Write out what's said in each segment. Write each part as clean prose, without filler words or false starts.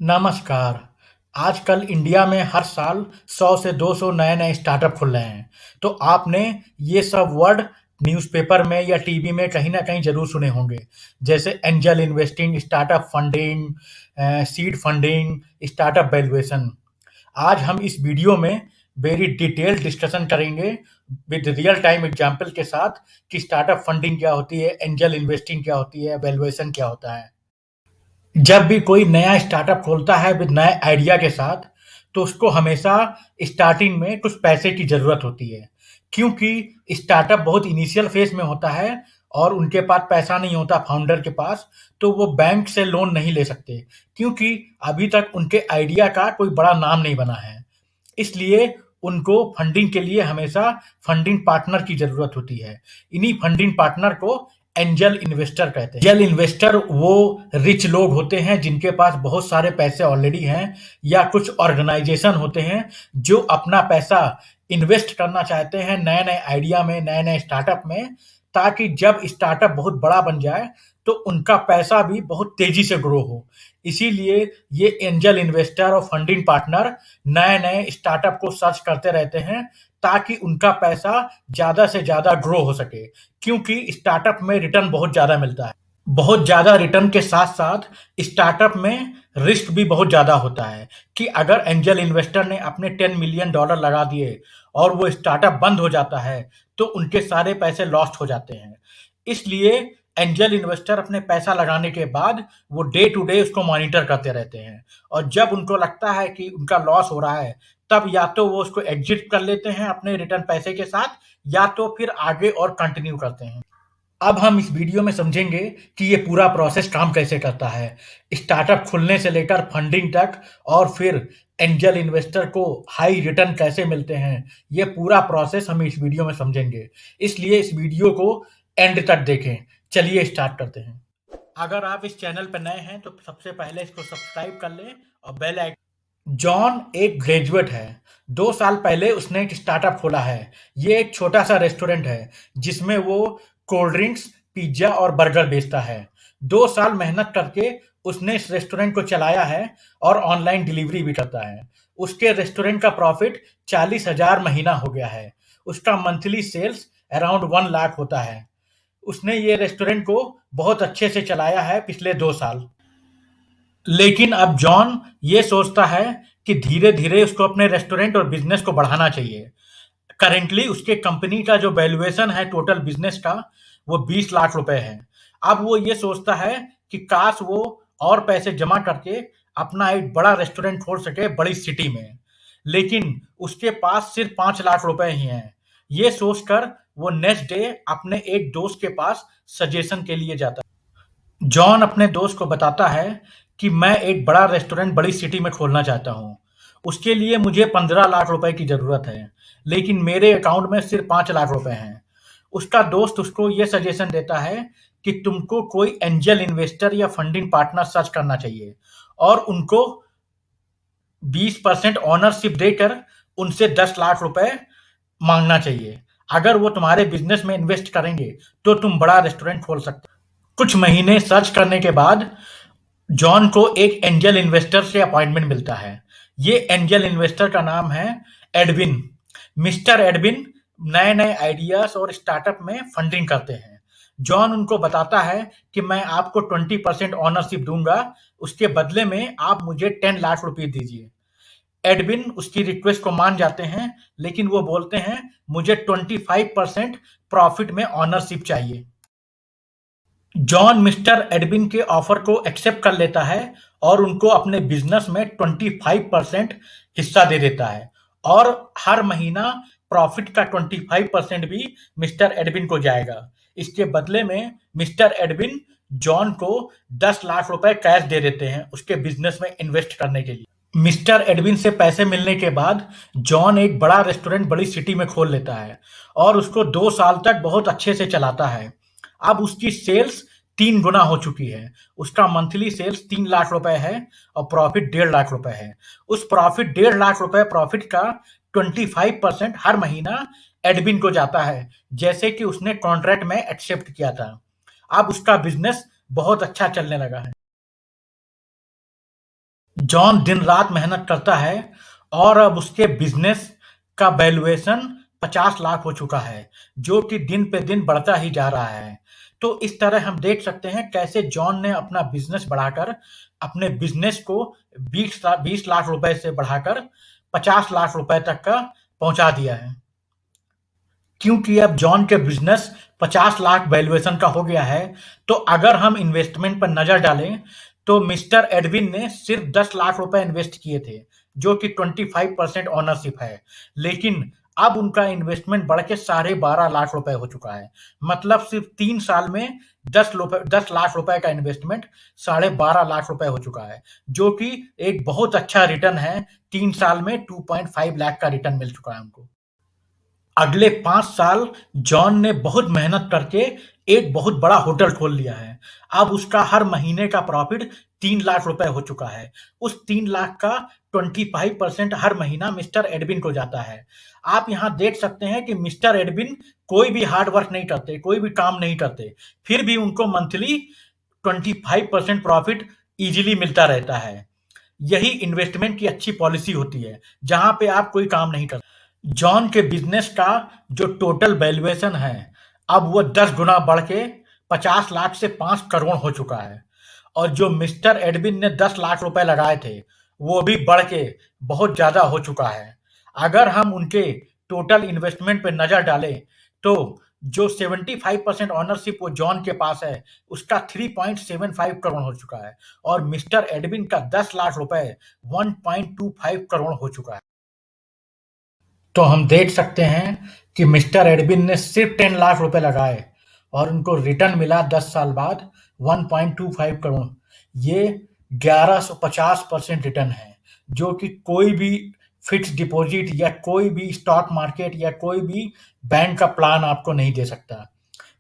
नमस्कार। आजकल इंडिया में हर साल 100 से 200 नए-नए स्टार्टअप खुल रहे हैं। तो आपने ये सब वर्ड न्यूज़पेपर में या टीवी में कहीं न कहीं ज़रूर सुने होंगे। जैसे angel investing, startup funding, seed funding, startup valuation. आज हम इस वीडियो में वेरी डिटेल्ड डिस्कशन करेंगे विद रियल टाइम एग्ज़ाम्पल के साथ कि स्टार्टअप फंडिंग क्या होती है, एंजल इन्वेस्टिंग क्या होती है, वैल्यूएशन क्या होता है। जब भी कोई नया स्टार्टअप खोलता है विद नए आइडिया के साथ, तो उसको हमेशा स्टार्टिंग में कुछ पैसे की ज़रूरत होती है। क्योंकि स्टार्टअप बहुत इनिशियल फेज़ में होता है और उनके पास पैसा नहीं होता फाउंडर के पास, तो वो बैंक से लोन नहीं ले सकते, क्योंकि अभी तक उनके आइडिया का कोई बड़ा नाम नहीं बना है। इसलिए उनको फंडिंग के लिए हमेशा फंडिंग पार्टनर की ज़रूरत होती है। इन्हीं फंडिंग पार्टनर को एंजल इन्वेस्टर कहते हैं। एंजल इन्वेस्टर वो रिच लोग होते हैं जिनके पास बहुत सारे पैसे ऑलरेडी हैं, या कुछ ऑर्गेनाइजेशन होते हैं जो अपना पैसा इन्वेस्ट करना चाहते हैं नए-नए आइडिया में, नए-नए स्टार्टअप में, ताकि जब स्टार्टअप बहुत बड़ा बन जाए, तो उनका पैसा भी बहुत तेज़ी से ग्रो हो। इसीलिए ये एंजल इन्वेस्टर और फंडिंग पार्टनर नए-नए स्टार्टअप को सर्च करते रहते हैं, ताकि उनका पैसा ज़्यादा से ज़्यादा ग्रो हो सके। क्योंकि स्टार्टअप में रिटर्न बहुत ज़्यादा मिलता है। बहुत ज़्यादा रिटर्न के साथ-साथ स्टार्टअप में रिस्क भी बहुत ज़्यादा होता है कि अगर एंजल इन्वेस्टर ने अपने $10 मिलियन लगा दिए और वो स्टार्टअप बंद हो जाता है, तो उनके सारे पैसे लॉस्ट हो जाते हैं। इसलिए एंजल इन्वेस्टर अपने पैसा लगाने के बाद वो डे टू डे उसको मॉनिटर करते रहते हैं, और जब उनको लगता है कि उनका लॉस हो रहा है, तब या तो वो उसको एग्ज़िट कर लेते हैं अपने रिटर्न पैसे के साथ, या तो फिर आगे और कंटिन्यू करते हैं। अब हम इस वीडियो में समझेंगे कि ये पूरा प्रोसेस काम कैसे करता है। स्टार्टअप खुलने से लेकर फंडिंग तक, और फिर एंजल इन्वेस्टर को हाई रिटर्न कैसे मिलते हैं, ये पूरा प्रोसेस हम इस वीडियो में समझेंगे। इसलिए इस वीडियो को एंड तक देखें। चलिए स्टार्ट करते हैं। अगर आप इस चैनल पर नए हैं तो सबसे पहले इसको सब्सक्राइब कर लें और बेल आइकन। जॉन एक ग्रेजुएट है। 2 साल पहले उसने एक स्टार्टअप खोला है। ये एक छोटा-सा रेस्टोरेंट है, जिसमें वो कोल्ड ड्रिंक्स, पिज़्ज़ा और बर्गर बेचता है। 2 साल मेहनत करके उसने इस रेस्टोरेंट को चलाया है और ऑनलाइन डिलीवरी भी करता है। उसके रेस्टोरेंट का प्रॉफ़िट 40,000 महीना हो गया है। उसका मंथली सेल्स अराउंड 1 लाख होता है। उसने ये रेस्टोरेंट को बहुत अच्छे से चलाया है पिछले 2 साल। लेकिन अब जॉन ये सोचता है कि धीरे-धीरे उसको अपने रेस्टोरेंट और बिज़नेस को बढ़ाना चाहिए। करेंटली उसके कंपनी का जो वैल्यूएशन है टोटल बिज़नेस का, वो 20 लाख रुपए है। अब वो ये सोचता है कि काश वो और पैसे जमा करके अपना एक बड़ा रेस्टोरेंट खोल सके बड़ी सिटी में। लेकिन उसके पास सिर्फ 5 लाख रुपए ही हैं। ये सोचकर वो नेक्स्ट डे अपने एक दोस्त के पास सजेशन के लिए जाता है। जॉन अपने दोस्त को बताता है कि मैं एक बड़ा रेस्टोरेंट बड़ी सिटी में खोलना चाहता हूँ। उसके लिए मुझे 15 लाख रुपए की ज़रूरत है, लेकिन मेरे अकाउंट में सिर्फ 5 लाख रुपए हैं। उसका दोस्त उसको ये सजेशन देता है कि तुमको कोई एंजल इन्वेस्टर या फंडिंग पार्टनर सर्च करना चाहिए और उनको 20% ओनरशिप देकर उनसे 10 लाख रुपए माँगना चाहिए। अगर वो तुम्हारे बिज़नेस में इन्वेस्ट करेंगे, तो तुम बड़ा रेस्टोरेंट खोल सकते हो। कुछ महीने सर्च करने के बाद जॉन को एक एंजल इन्वेस्टर से अपॉइंटमेंट मिलता है। ये एंजल इन्वेस्टर का नाम है एडविन। मिस्टर एडविन नए-नए आइडियाज़ और स्टार्टअप में फंडिंग करते हैं। जॉन उनको बताता है कि मैं आपको 20% ओनरशिप दूँगा, उसके बदले में आप मुझे 10 लाख रुपए दीजिए। एडविन उसकी रिक्वेस्ट को मान जाते हैं, लेकिन वो बोलते हैं मुझे 25% प्रॉफिट में ओनरशिप चाहिए। जॉन मिस्टर एडविन के ऑफर को एक्सेप्ट कर लेता है और उनको अपने बिजनेस में 25% हिस्सा दे देता है, और हर महीना प्रॉफिट का 25% भी मिस्टर एडविन को जाएगा। इसके बदले में मिस्टर एडविन जॉन को 10 लाख रुपए कैश दे देते हैं उसके बिजनेस में इन्वेस्ट करने के लिए। मिस्टर एडविन से पैसे मिलने के बाद जॉन एक बड़ा रेस्टोरेंट बड़ी सिटी में खोल लेता है और उसको 2 साल तक बहुत अच्छे से चलाता है। अब उसकी सेल्स 3 गुना हो चुकी है। उसका मंथली सेल्स 3 लाख रुपए है और प्रॉफिट 1.5 लाख रुपए है। उस प्रॉफिट 1.5 लाख रुपए प्रॉफिट का 25% हर महीना एडविन को जाता है, जैसे कि उसने कॉन्ट्रैक्ट में एक्सेप्ट किया था। अब उसका बिजनेस बहुत अच्छा चलने लगा है। जॉन दिन-रात मेहनत करता है और अब उसके बिज़नेस का वैल्यूएशन 50 लाख हो चुका है, जो कि दिन पे दिन बढ़ता ही जा रहा है। तो इस तरह हम देख सकते हैं कैसे जॉन ने अपना बिज़नेस बढ़ाकर अपने बिज़नेस को 20 लाख रुपए से बढ़ाकर 50 लाख रुपए तक का पहुँचा दिया है। क्योंकि अब जॉन के बिज़नेस 50 लाख वैल्यूएशन का हो गया है, तो अगर हम इन्वेस्टमेंट पर नज़र डालें, तो मिस्टर एडविन ने सिर्फ 10 लाख रुपए इन्वेस्ट किए थे, जो कि 25% ओनरशिप है। लेकिन अब उनका इन्वेस्टमेंट बढ़ के साढ़े 12 लाख रुपए हो चुका है। मतलब सिर्फ 3 साल में 10 लाख रुपए का इन्वेस्टमेंट साढ़े 12 लाख रुपए हो चुका है, जो कि एक बहुत अच्छा रिटर्न है। 3 साल में 2.5 लाख का रिटर्न मिल चुका है उनको। अगले 5 साल जॉन ने बहुत मेहनत करके एक बहुत बड़ा होटल खोल लिया है। अब उसका हर महीने का प्रॉफ़िट 3 लाख रुपए हो चुका है। उस 3 लाख का 25% हर महीना मिस्टर एडविन को जाता है। आप यहाँ देख सकते हैं कि मिस्टर एडविन कोई भी हार्ड वर्क नहीं करते, कोई भी काम नहीं करते, फिर भी उनको मंथली 25% प्रॉफ़िट ईज़िली मिलता रहता है। यही इन्वेस्टमेंट की अच्छी पॉलिसी होती है, जहाँ पे आप कोई काम नहीं करते। जॉन के बिजनेस का जो टोटल वैल्यूएशन है, अब वो 10 गुना बढ़ के 50 लाख से 5 करोड़ हो चुका है। और जो मिस्टर एडविन ने 10 लाख रुपए लगाए थे, वो भी बढ़ के बहुत ज़्यादा हो चुका है। अगर हम उनके टोटल इन्वेस्टमेंट पे नज़र डालें, तो जो 75% ओनरशिप वो जॉन के पास है, उसका 3.75 करोड़ हो चुका है और मिस्टर एडविन का 10 लाख रुपए 1.25 करोड़ हो चुका है। तो हम देख सकते हैं कि मिस्टर एडविन ने सिर्फ 10 लाख रुपए लगाए और उनको रिटर्न मिला 10 साल बाद 1.25 करोड़। ये 1150% रिटर्न है, जो कि कोई भी फिक्स डिपॉजिट या कोई भी स्टॉक मार्केट या कोई भी बैंक का प्लान आपको नहीं दे सकता।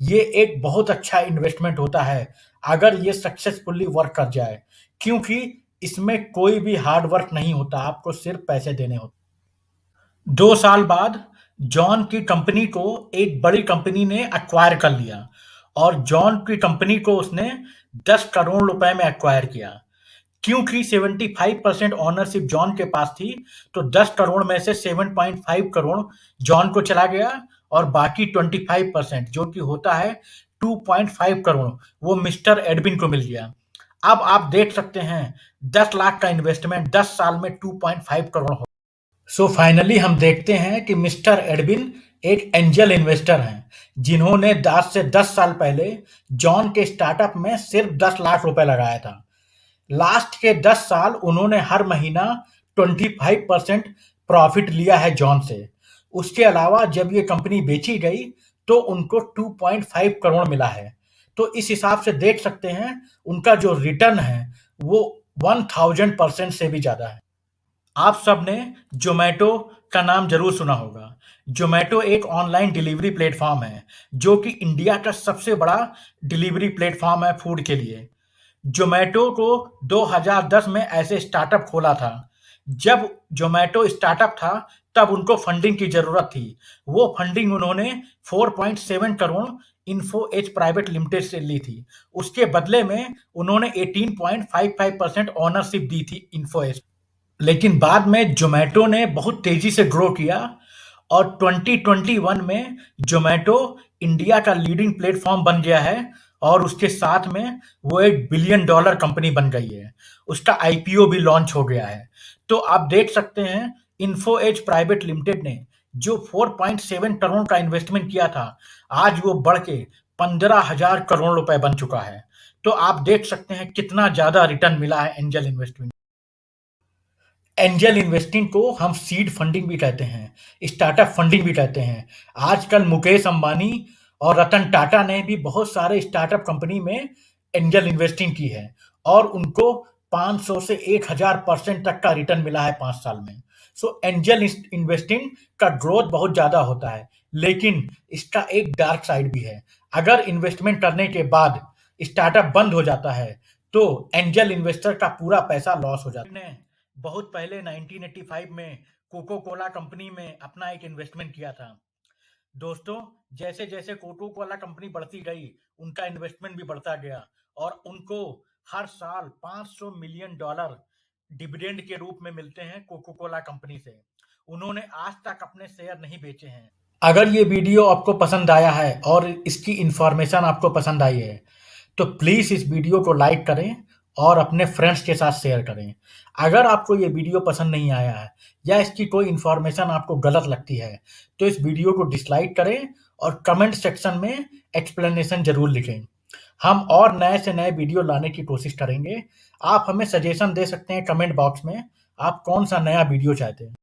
ये एक बहुत अच्छा इन्वेस्टमेंट होता है अगर ये सक्सेसफुली वर्क कर जाए, क्योंकि इसमें कोई भी हार्ड वर्क नहीं होता, आपको सिर्फ पैसे देने होते हैं। 2 साल बाद जॉन की कंपनी को एक बड़ी कंपनी ने एक्वायर कर लिया और जॉन की कंपनी को उसने 10 करोड़ रुपए में एक्वायर किया। क्योंकि 75% ओनरशिप जॉन के पास थी, तो 10 करोड़ में से 7.5 करोड़ जॉन को चला गया और बाकी 25% जो कि होता है 2.5 करोड़, वो मिस्टर एडविन को मिल गया। अब आप देख सकते हैं 10 लाख का इन्वेस्टमेंट 10 साल में 2.5 करोड़ हो। सो फाइनली हम देखते हैं कि मिस्टर एडविन एक एंजल इन्वेस्टर हैं, जिन्होंने 10 से 10 साल पहले जॉन के स्टार्टअप में सिर्फ 10 लाख रुपए लगाया था। लास्ट के 10 साल उन्होंने हर महीना 25% प्रॉफिट लिया है जॉन से। उसके अलावा जब ये कंपनी बेची गई, तो उनको 2.5 करोड़ मिला है। तो इस हिसाब से देख सकते हैं उनका जो रिटर्न है वो 1000% से भी ज़्यादा है। आप सबने ज़ोमैटो का नाम ज़रूर सुना होगा। ज़ोमैटो एक ऑनलाइन डिलीवरी प्लेटफ़ॉर्म है, जो कि इंडिया का सबसे बड़ा डिलीवरी प्लेटफ़ॉर्म है फूड के लिए। ज़ोमैटो को 2010 में ऐसे स्टार्टअप खोला था। जब ज़ोमैटो स्टार्टअप था, तब उनको फंडिंग की ज़रूरत थी। वो फंडिंग उन्होंने 4.7 crore Info Edge private limited से ली थी। उसके बदले में उन्होंने 18.55% ओनरशिप दी थी इन्फो एज। लेकिन बाद में ज़ोमैटो ने बहुत तेज़ी से ग्रो किया और 2021 में ज़ोमैटो इंडिया का लीडिंग प्लेटफ़ॉर्म बन गया है और उसके साथ में वो एक बिलियन डॉलर कंपनी बन गई है। उसका आईपीओ भी लॉन्च हो गया है। तो आप देख सकते हैं इन्फो एज प्राइवेट लिमिटेड ने जो 4.7 करोड़ का इन्वेस्टमेंट किया था, आज वो बढ़ के 15,000 करोड़ रुपए बन चुका है। तो आप देख सकते हैं कितना ज़्यादा रिटर्न मिला है एंजल इन्वेस्टमेंट। एंजल इन्वेस्टिंग को हम सीड फंडिंग भी कहते हैं, स्टार्टअप फंडिंग भी कहते हैं। आजकल मुकेश अंबानी और रतन टाटा ने भी बहुत सारे स्टार्टअप कंपनी में एंजल इन्वेस्टिंग की है और उनको 500 से 1000% तक का रिटर्न मिला है 5 साल में। सो एंजल इन्वेस्टिंग का ग्रोथ बहुत ज़्यादा होता है, लेकिन इसका एक डार्क साइड भी है। अगर इन्वेस्टमेंट करने के बाद स्टार्टअप बंद हो जाता है, तो एंजल इन्वेस्टर का पूरा पैसा लॉस हो जाता है। बहुत पहले 1985 में कोको कोला कंपनी में अपना एक इन्वेस्टमेंट किया था। दोस्तों, जैसे जैसे कोको कोला कंपनी बढ़ती गई, उनका इन्वेस्टमेंट भी बढ़ता गया और उनको हर साल $500 मिलियन डिविडेंड के रूप में मिलते हैं कोको कोला कंपनी से। उन्होंने आज तक अपने शेयर नहीं बेचे हैं। अगर ये वीडियो आपको पसंद आया है और इसकी इन्फॉर्मेशन आपको पसंद आई है, तो प्लीज़ इस वीडियो को लाइक करें और अपने फ्रेंड्स के साथ शेयर करें। अगर आपको ये वीडियो पसंद नहीं आया है या इसकी कोई इन्फॉर्मेशन आपको गलत लगती है, तो इस वीडियो को डिसलाइक करें और कमेंट सेक्शन में एक्सप्लेनेशन ज़रूर लिखें। हम और नए से नए वीडियो लाने की कोशिश करेंगे। आप हमें सजेशन दे सकते हैं कमेंट बॉक्स में, आप कौन-सा नया वीडियो चाहते हैं।